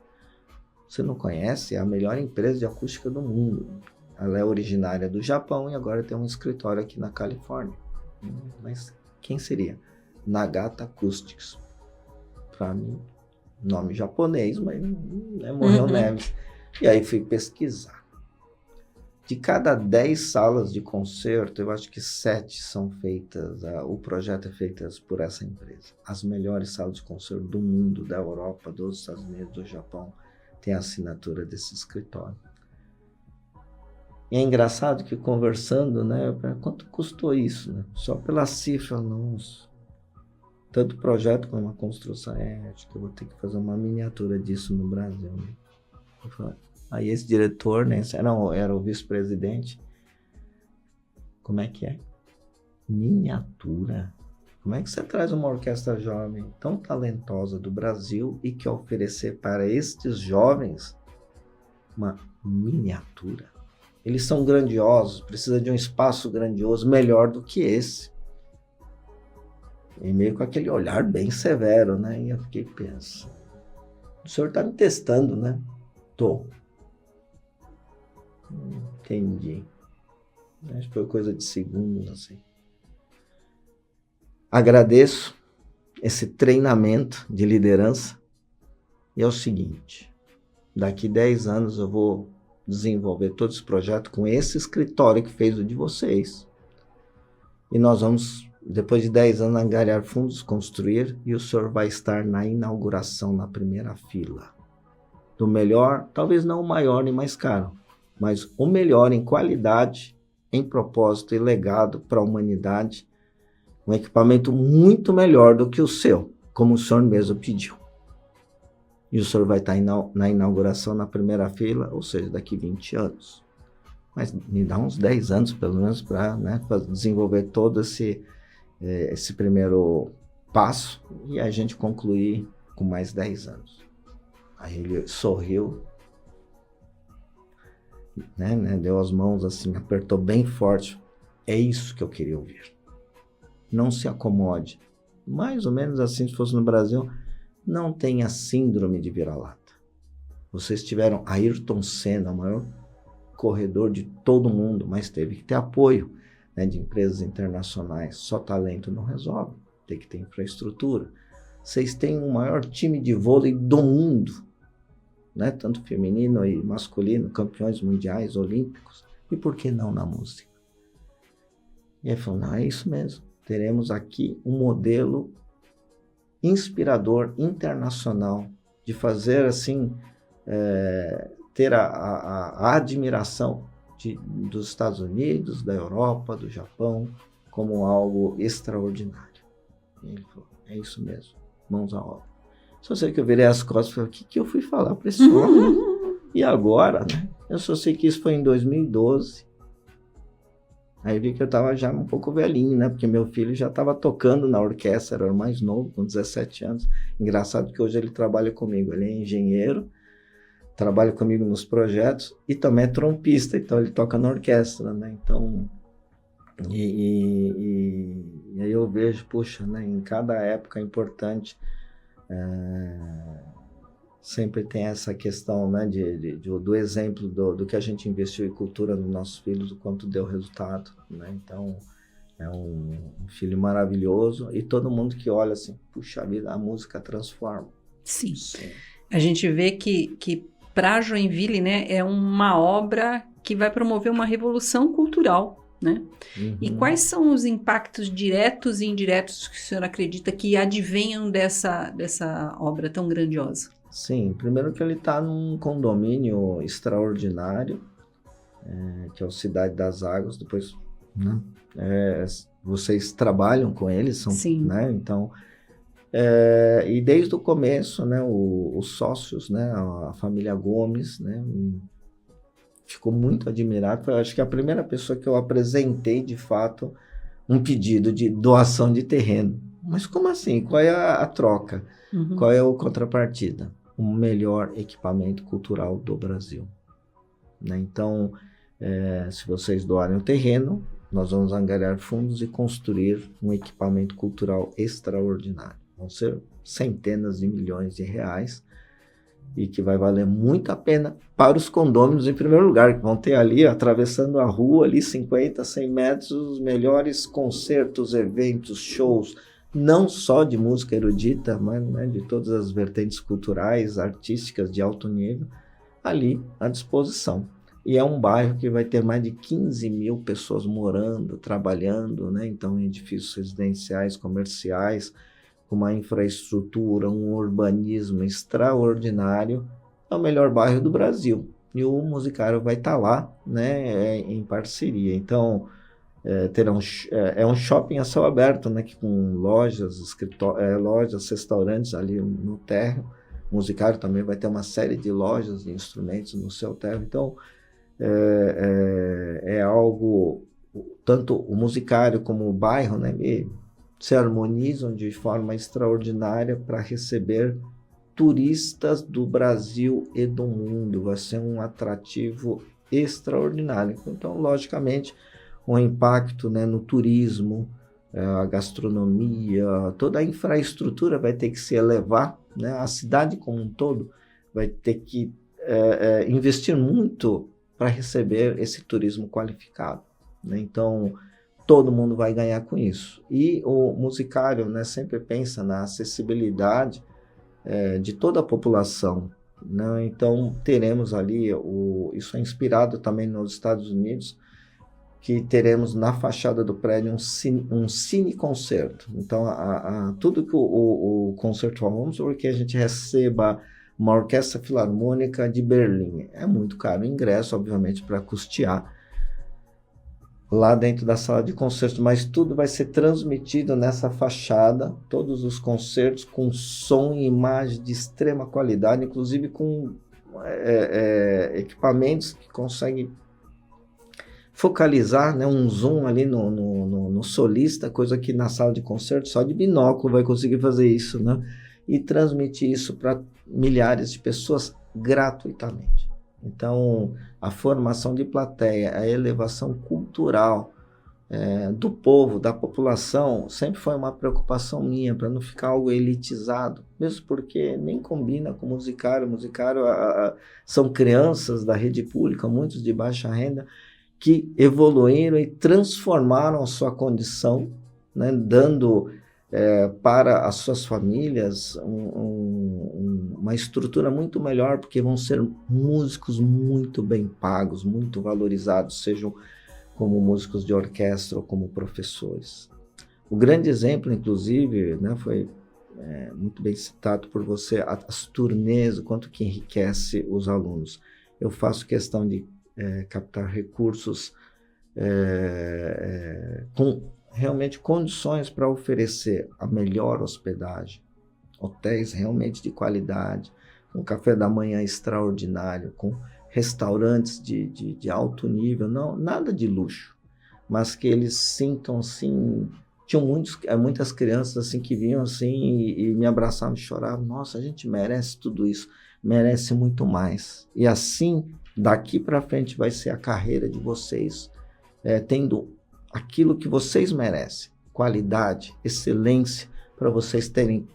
Você não conhece? É a melhor empresa de acústica do mundo. Ela é originária do Japão e agora tem um escritório aqui na Califórnia. Mas quem seria? Nagata Acoustics. Para mim, nome japonês, mas morreu Neves. E aí fui pesquisar. De cada 10 salas de concerto, eu acho que 7 são feitas, o projeto é feito por essa empresa. As melhores salas de concerto do mundo, da Europa, dos Estados Unidos, do Japão, tem a assinatura desse escritório. E é engraçado que conversando, né, quanto custou isso, né? Só pela cifra, nossa. Tanto projeto como a construção, acho que eu vou ter que fazer uma miniatura disso no Brasil, né? Eu falei, aí esse diretor, né, era o vice-presidente, como é que é? Miniatura? Como é que você traz uma orquestra jovem tão talentosa do Brasil e quer oferecer para estes jovens uma miniatura? Eles são grandiosos, precisa de um espaço grandioso melhor do que esse. E meio com aquele olhar bem severo, né? E eu fiquei pensando, o senhor está me testando, né? Tô. Entendi. Acho que foi coisa de segundos, assim. Agradeço esse treinamento de liderança. E é o seguinte, daqui 10 anos eu vou desenvolver todo esse projeto com esse escritório que fez o de vocês. E nós vamos, depois de 10 anos, angariar fundos, construir, e o senhor vai estar na inauguração, na primeira fila. Do melhor, talvez não o maior nem mais caro, mas o melhor em qualidade, em propósito e legado para a humanidade, um equipamento muito melhor do que o seu, como o senhor mesmo pediu. E o senhor vai estar na inauguração na primeira fila, ou seja, daqui 20 anos. Mas me dá uns 10 anos, pelo menos, para desenvolver todo esse primeiro passo e a gente concluir com mais 10 anos. Aí ele sorriu, né, deu as mãos assim, apertou bem forte. É isso que eu queria ouvir. Não se acomode. Mais ou menos assim, se fosse no Brasil, não tenha síndrome de vira-lata. Vocês tiveram Ayrton Senna, o maior corredor de todo mundo, mas teve que ter apoio, né, de empresas internacionais. Só talento não resolve, tem que ter infraestrutura. Vocês têm o maior time de vôlei do mundo, né, tanto feminino e masculino, campeões mundiais, olímpicos. E por que não na música? E ele falou, não, é isso mesmo. Teremos aqui um modelo inspirador, internacional, de fazer assim, ter a admiração dos Estados Unidos, da Europa, do Japão, como algo extraordinário. E ele falou, é isso mesmo, mãos à obra. Só sei que eu virei as costas e falei, o que eu fui falar para esse homem? E agora, né? Eu só sei que isso foi em 2012. Aí vi que eu estava já um pouco velhinho, né? Porque meu filho já estava tocando na orquestra, era o mais novo, com 17 anos. Engraçado que hoje ele trabalha comigo. Ele é engenheiro, trabalha comigo nos projetos e também é trompista, então ele toca na orquestra, né? Então, e aí eu vejo, puxa, né? Em cada época importante, sempre tem essa questão, né, do exemplo do que a gente investiu em cultura nos nossos filhos, o quanto deu resultado, né? Então, é um filho maravilhoso e todo mundo que olha assim, puxa vida, a música transforma. Sim. A gente vê que para Joinville, né, é uma obra que vai promover uma revolução cultural, né? Uhum. E quais são os impactos diretos e indiretos que o senhor acredita que advenham dessa obra tão grandiosa? Sim, primeiro que ele está num condomínio extraordinário, que é o Cidade das Águas, depois, né, vocês trabalham com eles, são, sim, né, então, e desde o começo, né, os sócios, né, a família Gomes, né, ficou muito admirado. Eu acho que a primeira pessoa que eu apresentei, de fato, um pedido de doação de terreno. Mas como assim? Qual é a troca? Uhum. Qual é a contrapartida? O melhor equipamento cultural do Brasil. Né? Então, se vocês doarem o terreno, nós vamos angariar fundos e construir um equipamento cultural extraordinário. Vão ser centenas de milhões de reais e que vai valer muito a pena para os condôminos, em primeiro lugar, que vão ter ali, atravessando a rua, ali 50, 100 metros, os melhores concertos, eventos, shows, não só de música erudita, mas, né, de todas as vertentes culturais, artísticas de alto nível, ali à disposição. E é um bairro que vai ter mais de 15 mil pessoas morando, trabalhando, né? Então, em edifícios residenciais, comerciais, com uma infraestrutura, um urbanismo extraordinário. É o melhor bairro do Brasil. E o Musicário vai estar lá, né, em parceria. Então, é um shopping a céu aberto, né, com lojas, lojas, restaurantes ali no térreo. O Musicário também vai ter uma série de lojas de instrumentos no seu térreo. Então, é algo, tanto o Musicário como o bairro, né, se harmonizam de forma extraordinária para receber turistas do Brasil e do mundo. Vai ser um atrativo extraordinário. Então, logicamente, o impacto, né, no turismo, a gastronomia, toda a infraestrutura vai ter que se elevar, né? A cidade como um todo vai ter que investir muito para receber esse turismo qualificado, né? Então, todo mundo vai ganhar com isso. E o Musicário, né, sempre pensa na acessibilidade de toda a população, né? Então, teremos ali, isso é inspirado também nos Estados Unidos, que teremos na fachada do prédio um cine-concerto. Então, tudo que o concerto vamos porque a gente receba uma orquestra filarmônica de Berlim. É muito caro o ingresso, obviamente, para custear lá dentro da sala de concertos, mas tudo vai ser transmitido nessa fachada, todos os concertos com som e imagem de extrema qualidade, inclusive com equipamentos que conseguem focalizar, né, um zoom ali no solista, coisa que na sala de concerto só de binóculo vai conseguir fazer isso, né? E transmitir isso para milhares de pessoas gratuitamente. Então, a formação de plateia, a elevação cultural do povo, da população, sempre foi uma preocupação minha, para não ficar algo elitizado, mesmo porque nem combina com o Musicário. O Musicário são crianças da rede pública, muitos de baixa renda, que evoluíram e transformaram a sua condição, né, dando para as suas famílias uma estrutura muito melhor, porque vão ser músicos muito bem pagos, muito valorizados, sejam como músicos de orquestra ou como professores. O grande exemplo, inclusive, né, foi muito bem citado por você, as turnês, o quanto que enriquece os alunos. Eu faço questão de captar recursos com realmente condições para oferecer a melhor hospedagem, hotéis realmente de qualidade, com café da manhã extraordinário, com restaurantes de alto nível, não, nada de luxo, mas que eles sintam assim. Tinham muitas crianças assim que vinham assim e me abraçavam e choravam. Nossa, a gente merece tudo isso, merece muito mais. E assim, daqui para frente vai ser a carreira de vocês, tendo aquilo que vocês merecem, qualidade, excelência, para vocês terem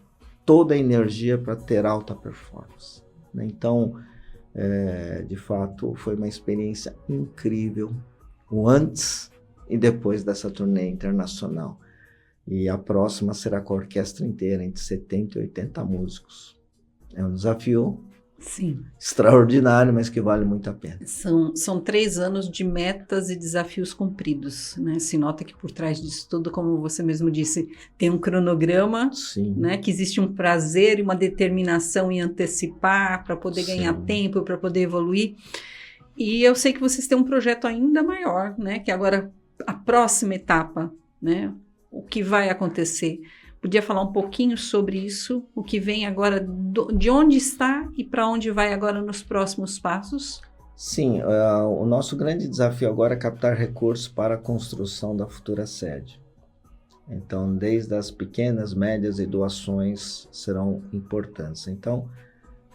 toda a energia para ter alta performance, né? Então, de fato, foi uma experiência incrível, o antes e depois dessa turnê internacional. E a próxima será com a orquestra inteira, entre 70 e 80 músicos. É um desafio, sim, extraordinário, mas que vale muito a pena. São 3 anos de metas e desafios cumpridos, né? Se nota que por trás disso tudo, como você mesmo disse, tem um cronograma, sim, né? Que existe um prazer e uma determinação em antecipar para poder ganhar tempo, para poder evoluir. E eu sei que vocês têm um projeto ainda maior, né? Que agora a próxima etapa, né? O que vai acontecer? Podia falar um pouquinho sobre isso, o que vem agora, de onde está e para onde vai agora nos próximos passos? Sim, o nosso grande desafio agora é captar recursos para a construção da futura sede. Então, desde as pequenas, médias e doações serão importantes. Então,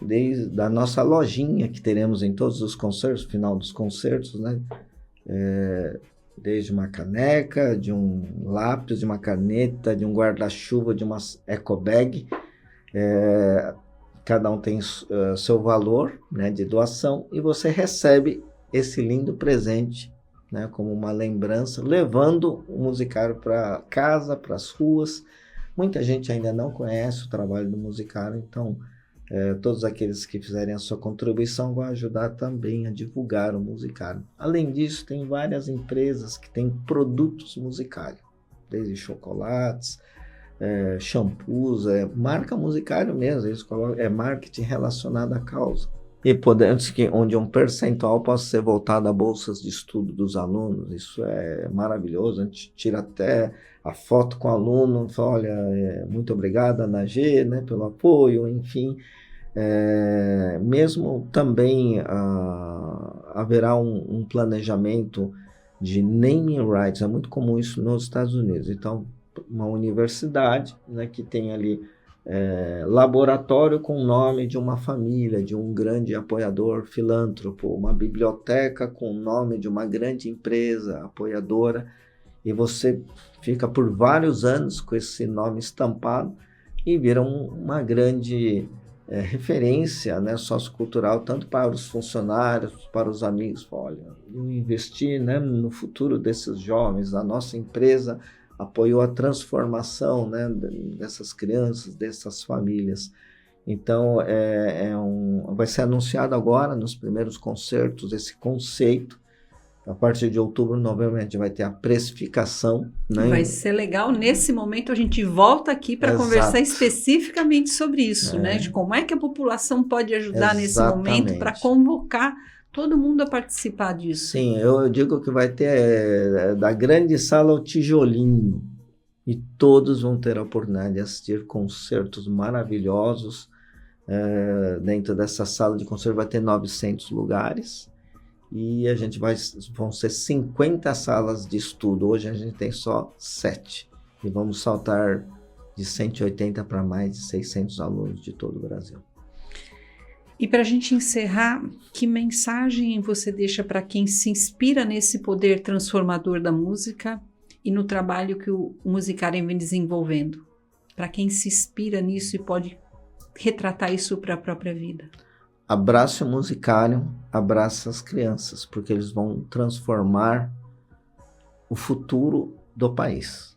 desde a nossa lojinha que teremos em todos os concertos, final dos concertos, né? desde uma caneca, de um lápis, de uma caneta, de um guarda-chuva, de uma eco bag. Cada um tem seu valor, né, de doação, e você recebe esse lindo presente, né, como uma lembrança, levando o Musicário para casa, para as ruas. Muita gente ainda não conhece o trabalho do Musicário, então todos aqueles que fizerem a sua contribuição vão ajudar também a divulgar o Musicário. Além disso, tem várias empresas que têm produtos Musicário, desde chocolates, shampoos, marca Musicário mesmo, eles colocam, marketing relacionado à causa. E podemos onde um percentual possa ser voltado a bolsas de estudo dos alunos, isso é maravilhoso. A gente tira até a foto com o aluno, fala, olha, muito obrigado, ANAG, né, pelo apoio, enfim. Mesmo também haverá um planejamento de naming rights, é muito comum isso nos Estados Unidos. Então, uma universidade, né, que tem ali laboratório com o nome de uma família, de um grande apoiador filântropo, uma biblioteca com o nome de uma grande empresa apoiadora, e você fica por vários anos com esse nome estampado e vira uma grande referência, né, sociocultural, tanto para os funcionários, para os amigos. Olha, eu investi, né, no futuro desses jovens, a nossa empresa apoiou a transformação, né, dessas crianças, dessas famílias. Então, vai ser anunciado agora, nos primeiros concertos, esse conceito. A partir de outubro, novembro, a gente vai ter a precificação. Né? Vai ser legal. Nesse momento, a gente volta aqui para conversar especificamente sobre isso, né? De como é que a população pode ajudar nesse momento para convocar todo mundo a participar disso. Sim, eu digo que vai ter da grande sala ao tijolinho, e todos vão ter a oportunidade de assistir concertos maravilhosos. Dentro dessa sala de concerto vai ter 900 lugares, e vão ser 50 salas de estudo. Hoje a gente tem só 7, e vamos saltar de 180 para mais de 600 alunos de todo o Brasil. E para a gente encerrar, que mensagem você deixa para quem se inspira nesse poder transformador da música e no trabalho que o Musicário vem desenvolvendo? Para quem se inspira nisso e pode retratar isso para a própria vida. Abrace o Musicário, abrace as crianças, porque eles vão transformar o futuro do país.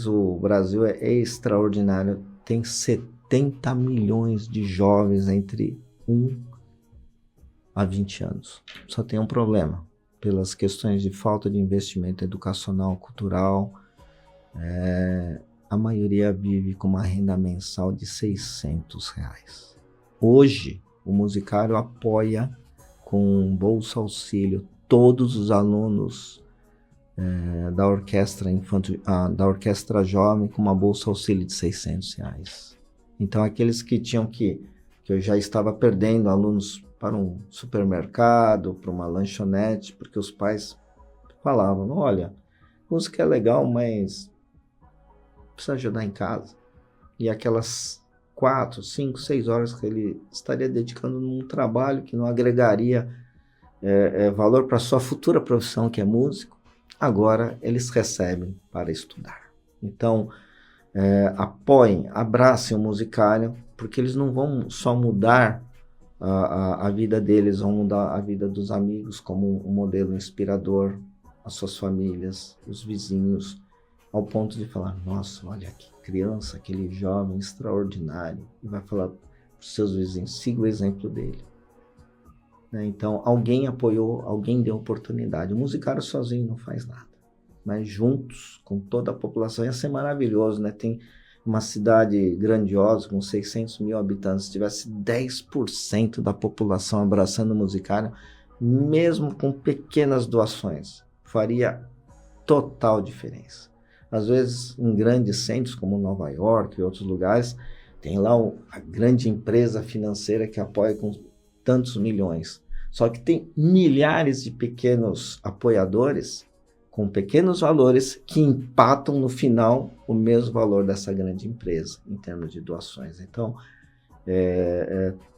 O Brasil é extraordinário, tem 70 milhões de jovens entre 1 a 20 anos. Só tem um problema, pelas questões de falta de investimento educacional, cultural. A maioria vive com uma renda mensal de R$600. Hoje, o Musicário apoia com Bolsa Auxílio todos os alunos da orquestra jovem, com uma Bolsa Auxílio de R$600. Então, aqueles que eu já estava perdendo alunos para um supermercado, para uma lanchonete, porque os pais falavam, olha, música é legal, mas precisa ajudar em casa. E aquelas 4, 5, 6 horas que ele estaria dedicando num trabalho que não agregaria valor para a sua futura profissão, que é músico, agora eles recebem para estudar. Então, apoiem, abracem o Musicário, porque eles não vão só mudar a vida deles, vão mudar a vida dos amigos como um modelo inspirador, as suas famílias, os vizinhos, ao ponto de falar, nossa, olha que criança, aquele jovem extraordinário, e vai falar para os seus vizinhos, siga o exemplo dele. Então, alguém apoiou, alguém deu oportunidade. O Musicário sozinho não faz nada, mas juntos, com toda a população, ia ser maravilhoso, né? Tem uma cidade grandiosa, com 600 mil habitantes, se tivesse 10% da população abraçando o Musicário, mesmo com pequenas doações, faria total diferença. Às vezes, em grandes centros, como Nova York e outros lugares, tem lá a grande empresa financeira que apoia com tantos milhões. Só que tem milhares de pequenos apoiadores com pequenos valores que empatam no final o mesmo valor dessa grande empresa em termos de doações. Então,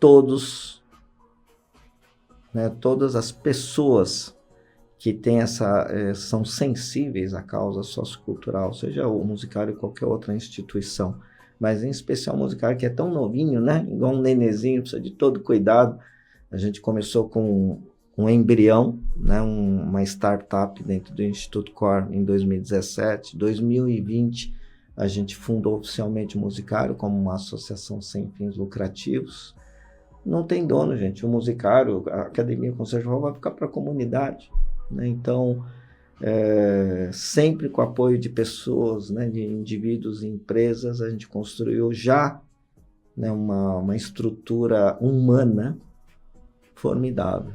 todas as pessoas que tem são sensíveis à causa sociocultural, seja o Musicário ou qualquer outra instituição, mas em especial o Musicário, que é tão novinho, né? Igual um nenenzinho, precisa de todo cuidado. A gente começou com um embrião, né? Uma startup dentro do Instituto Cor em 2017. 2020, a gente fundou oficialmente o Musicário como uma associação sem fins lucrativos. Não tem dono, gente. O Musicário, a Academia Concerto vai ficar para a comunidade, né? Então, sempre com o apoio de pessoas, né, de indivíduos e empresas, a gente construiu já, né, uma estrutura humana formidável.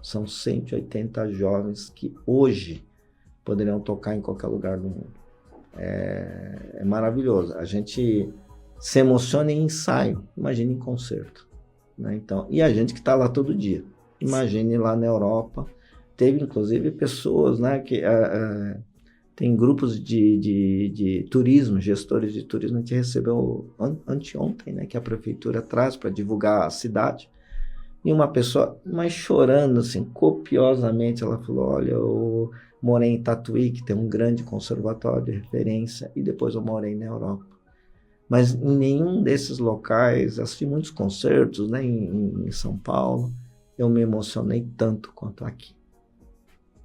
São 180 jovens que hoje poderiam tocar em qualquer lugar do mundo. É maravilhoso. A gente se emociona em ensaio, imagine em concerto, né? Então, e a gente que está lá todo dia. Imagine lá na Europa. Teve, inclusive, pessoas, né, que tem grupos de turismo, gestores de turismo. A gente recebeu anteontem, né, que a prefeitura traz para divulgar a cidade. E uma pessoa, mas chorando, assim, copiosamente, ela falou, olha, eu morei em Tatuí, que tem um grande conservatório de referência, e depois eu morei na Europa. Mas em nenhum desses locais, assisti muitos concertos, né, em São Paulo, eu me emocionei tanto quanto aqui.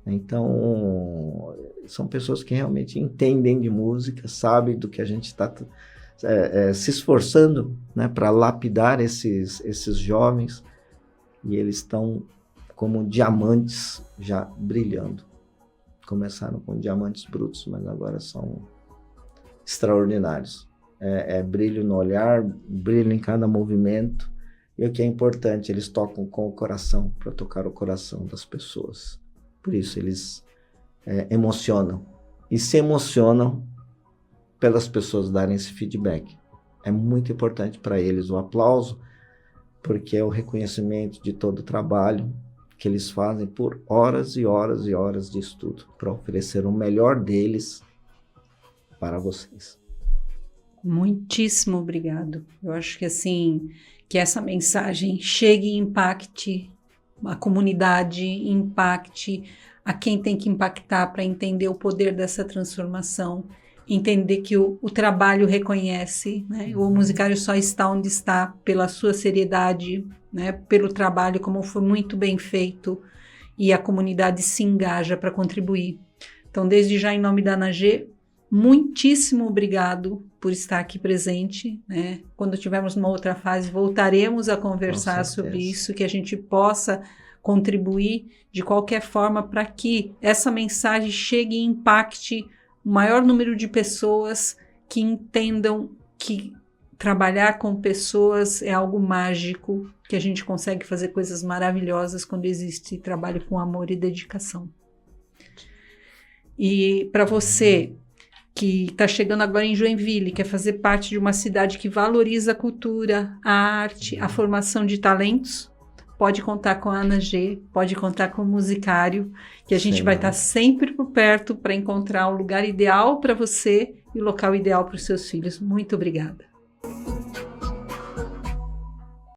Então, são pessoas que realmente entendem de música, sabem do que a gente está se esforçando, né, para lapidar esses jovens, e eles estão como diamantes já brilhando. Começaram com diamantes brutos, mas agora são extraordinários. Brilho no olhar, brilho em cada movimento, e o que é importante, eles tocam com o coração, para tocar o coração das pessoas. Por isso eles emocionam, e se emocionam pelas pessoas darem esse feedback. É muito importante para eles o aplauso, porque é o reconhecimento de todo o trabalho que eles fazem por horas e horas e horas de estudo, para oferecer o melhor deles para vocês. Muitíssimo obrigado. Eu acho que assim, que essa mensagem chegue e impacte a comunidade, impacte a quem tem que impactar para entender o poder dessa transformação, entender que o trabalho reconhece, né? O Musicário só está onde está pela sua seriedade, né? Pelo trabalho, como foi muito bem feito, e a comunidade se engaja para contribuir. Então, desde já, em nome da ANAGê, muitíssimo obrigado por estar aqui presente, né? Quando tivermos uma outra fase, voltaremos a conversar sobre isso, que a gente possa contribuir de qualquer forma para que essa mensagem chegue e impacte o maior número de pessoas, que entendam que trabalhar com pessoas é algo mágico, que a gente consegue fazer coisas maravilhosas quando existe trabalho com amor e dedicação. E para você que está chegando agora em Joinville, quer fazer parte de uma cidade que valoriza a cultura, a arte, a formação de talentos, pode contar com a ANAGê, pode contar com o Musicário, que a gente vai estar sempre por perto para encontrar o lugar ideal para você e o local ideal para os seus filhos. Muito obrigada.